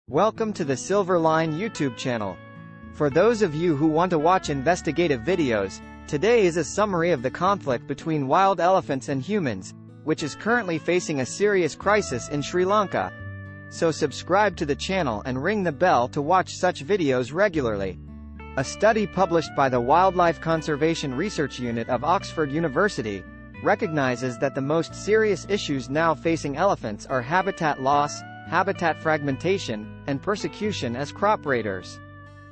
Welcome to the Silver Line YouTube channel. For those of you who want to watch investigative videos, today is a summary of the conflict between wild elephants and humans, which is currently facing a serious crisis in Sri Lanka. So subscribe to the channel and ring the bell to watch such videos regularly. A study published by the Wildlife Conservation Research Unit of Oxford University recognizes that the most serious issues now facing elephants are habitat loss, habitat fragmentation, and persecution as crop raiders.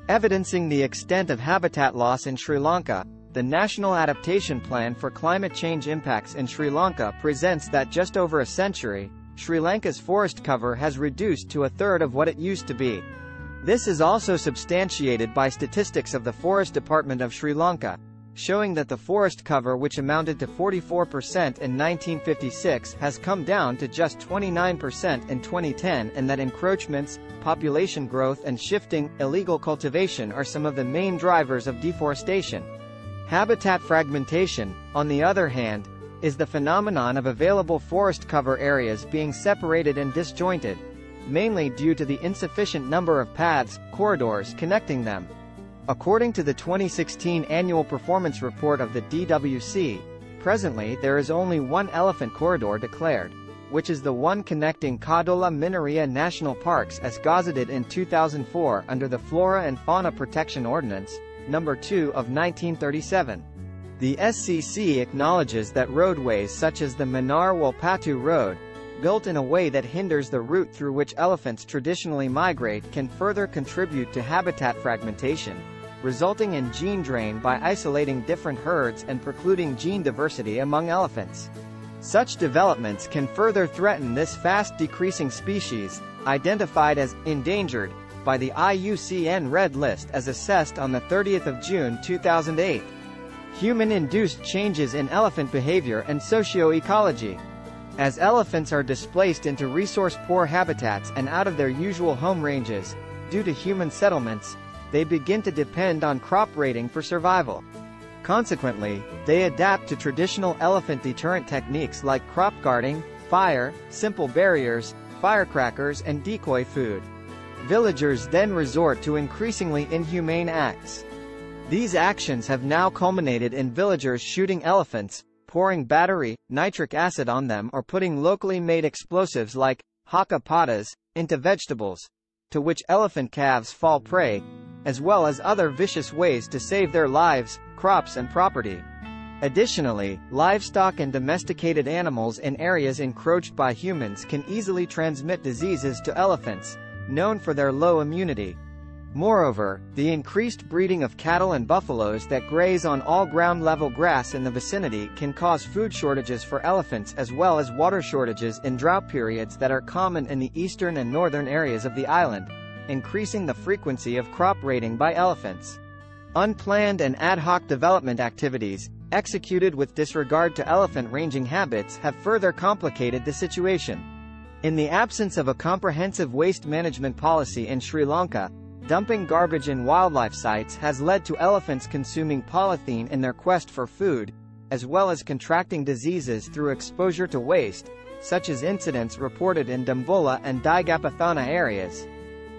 Evidencing the extent of habitat loss in Sri Lanka, the National Adaptation Plan for Climate Change Impacts in Sri Lanka presents that just over a century, Sri Lanka's forest cover has reduced to a third of what it used to be. This is also substantiated by statistics of the Forest Department of Sri Lanka, showing that the forest cover, which amounted to 44% in 1956, has come down to just 29% in 2010, and that encroachments, population growth and shifting, illegal cultivation are some of the main drivers of deforestation. Habitat fragmentation, on the other hand, is the phenomenon of available forest cover areas being separated and disjointed, mainly due to the insufficient number of paths, corridors connecting them. According to the 2016 Annual Performance Report of the DWC, presently there is only one elephant corridor declared, which is the one connecting Kadola Minaria National Parks as gazetted in 2004 under the Flora and Fauna Protection Ordinance, No. 2 of 1937. The SCC acknowledges that roadways such as the Manar-Walpatu Road, built in a way that hinders the route through which elephants traditionally migrate, can further contribute to habitat fragmentation, resulting in gene drain by isolating different herds and precluding gene diversity among elephants. Such developments can further threaten this fast-decreasing species, identified as endangered by the IUCN Red List as assessed on the 30th of June 2008. Human-induced changes in elephant behavior and socio-ecology. As elephants are displaced into resource-poor habitats and out of their usual home ranges, due to human settlements, they begin to depend on crop raiding for survival. Consequently, they adapt to traditional elephant deterrent techniques like crop guarding, fire, simple barriers, firecrackers and decoy food. Villagers then resort to increasingly inhumane acts. These actions have now culminated in villagers shooting elephants, pouring battery, nitric acid on them, or putting locally made explosives like haka patas into vegetables, to which elephant calves fall prey, as well as other vicious ways to save their lives, crops and property. Additionally, livestock and domesticated animals in areas encroached by humans can easily transmit diseases to elephants, known for their low immunity. Moreover, the increased breeding of cattle and buffaloes that graze on all ground-level grass in the vicinity can cause food shortages for elephants, as well as water shortages in drought periods that are common in the eastern and northern areas of the island, increasing the frequency of crop raiding by elephants. Unplanned and ad hoc development activities, executed with disregard to elephant ranging habits, have further complicated the situation. In the absence of a comprehensive waste management policy in Sri Lanka, dumping garbage in wildlife sites has led to elephants consuming polythene in their quest for food, as well as contracting diseases through exposure to waste, such as incidents reported in Dambola and Digapathana areas.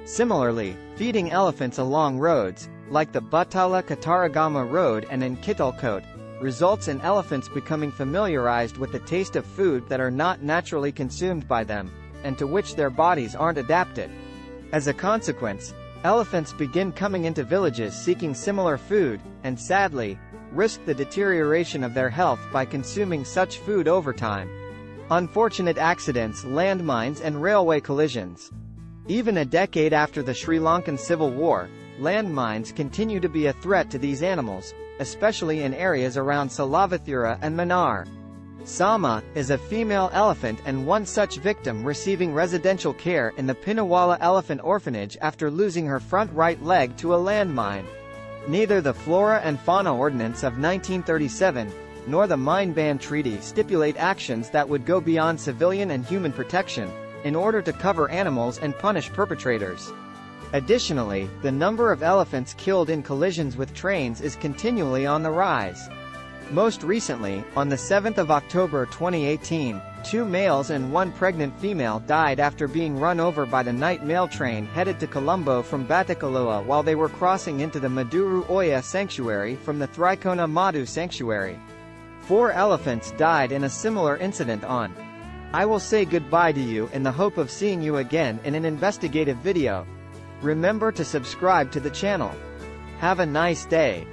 Similarly, feeding elephants along roads, like the Batala Kataragama Road and in Kittalkote, results in elephants becoming familiarized with the taste of food that are not naturally consumed by them, and to which their bodies aren't adapted. As a consequence, elephants begin coming into villages seeking similar food, and sadly, risk the deterioration of their health by consuming such food over time. Unfortunate accidents, landmines and railway collisions. Even a decade after the Sri Lankan Civil War, landmines continue to be a threat to these animals, especially in areas around Salavathura and Manar. Sama is a female elephant and one such victim receiving residential care in the Pinawala Elephant Orphanage after losing her front right leg to a landmine. Neither the Flora and Fauna Ordinance of 1937, nor the Mine Ban Treaty stipulate actions that would go beyond civilian and human protection, in order to cover animals and punish perpetrators. Additionally, the number of elephants killed in collisions with trains is continually on the rise. Most recently, on the 7th of October 2018, 2 males and 1 pregnant female died after being run over by the night mail train headed to Colombo from Batticaloa while they were crossing into the Maduru Oya Sanctuary from the Thrikona Madu Sanctuary. 4 elephants died in a similar incident on. I will say goodbye to you in the hope of seeing you again in an investigative video. Remember to subscribe to the channel. Have a nice day.